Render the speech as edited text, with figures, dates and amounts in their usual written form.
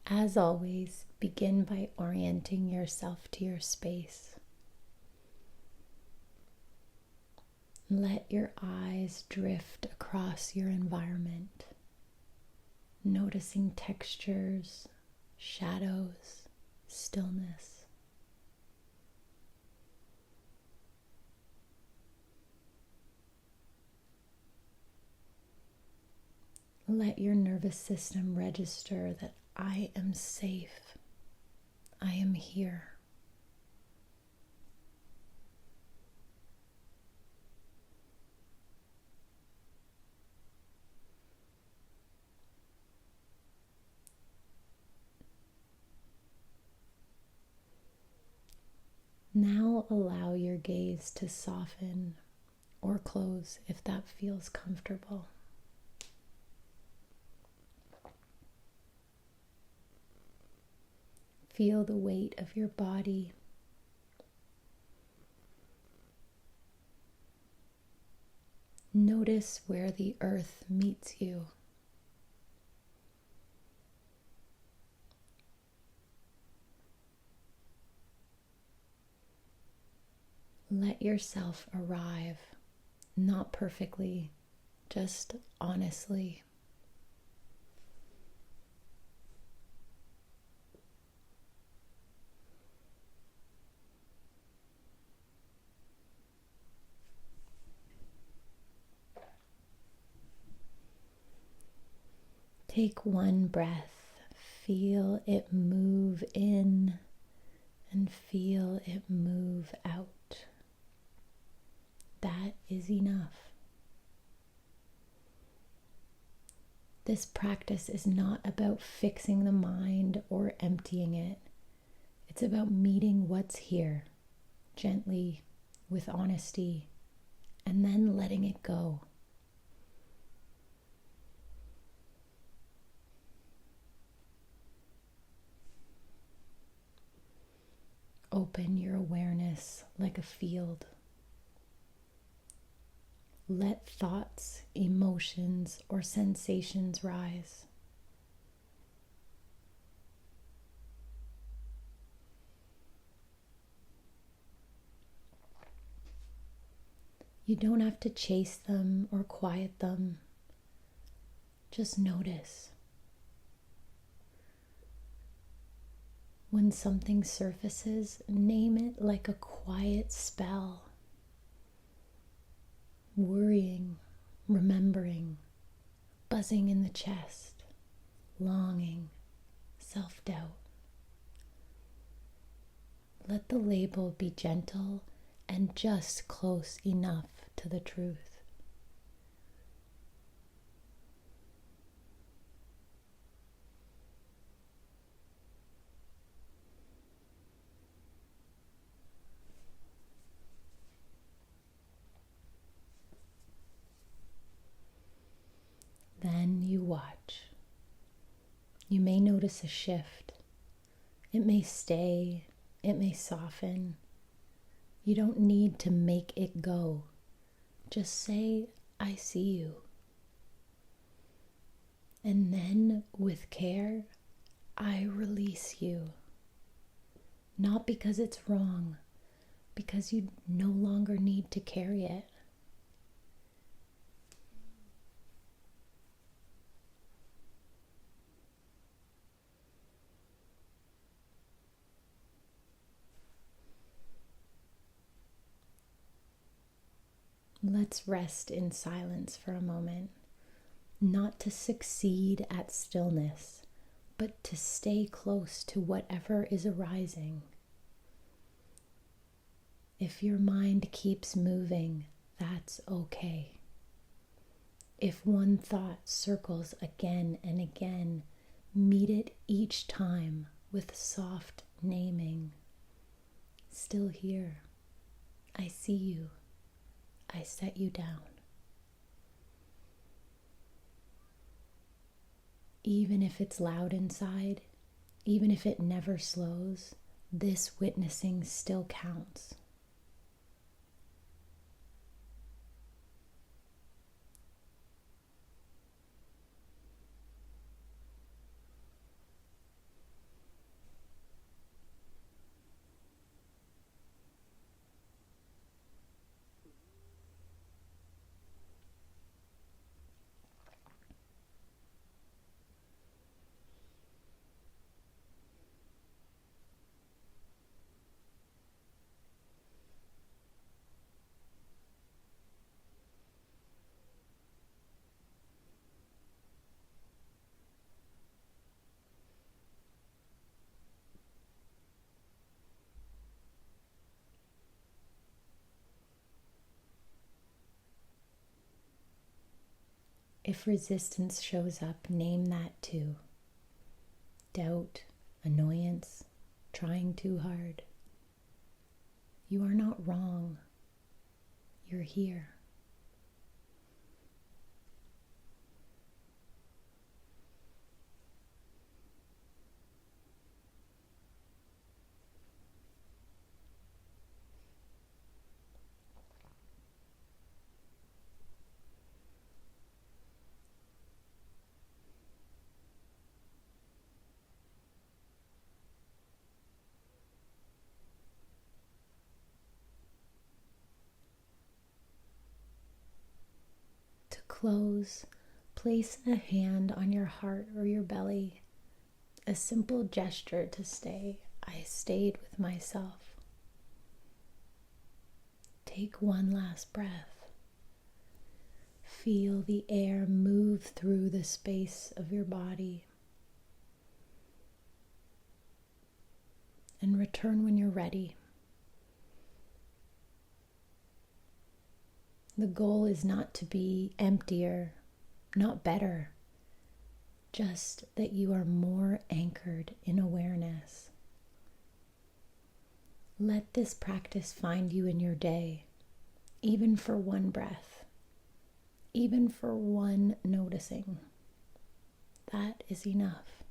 As always, begin by orienting yourself to your space. Let your eyes drift across your environment, noticing textures, shadows, stillness. Let your nervous system register that I am safe. I am here. Now allow your gaze to soften or close if that feels comfortable. Feel the weight of your body. Notice where the earth meets you. Let yourself arrive, not perfectly, just honestly. Take one breath, feel it move in and feel it move out. That is enough. This practice is not about fixing the mind or emptying it. It's about meeting what's here, gently, with honesty, and then letting it go. Open your awareness like a field. Let thoughts, emotions, or sensations rise. You don't have to chase them or quiet them. Just notice. When something surfaces, name it like a quiet spell. Worrying, remembering, buzzing in the chest, longing, self-doubt. Let the label be gentle and just close enough to the truth. Then you watch. You may notice a shift. It may stay, it may soften. You don't need to make it go. Just say, I see you. And then, with care, I release you. Not because it's wrong, because you no longer need to carry it. Let's rest in silence for a moment, not to succeed at stillness, but to stay close to whatever is arising. If your mind keeps moving, that's okay. If one thought circles again and again, meet it each time with soft naming. Still here. I see you. I set you down. Even if it's loud inside, even if it never slows, this witnessing still counts. If resistance shows up, name that too. Doubt, annoyance, trying too hard. You are not wrong. You're here. To close, place a hand on your heart or your belly, a simple gesture to stay. I stayed with myself. Take one last breath. Feel the air move through the space of your body. And return when you're ready. The goal is not to be emptier, not better, just that you are more anchored in awareness. Let this practice find you in your day, even for one breath, even for one noticing. That is enough.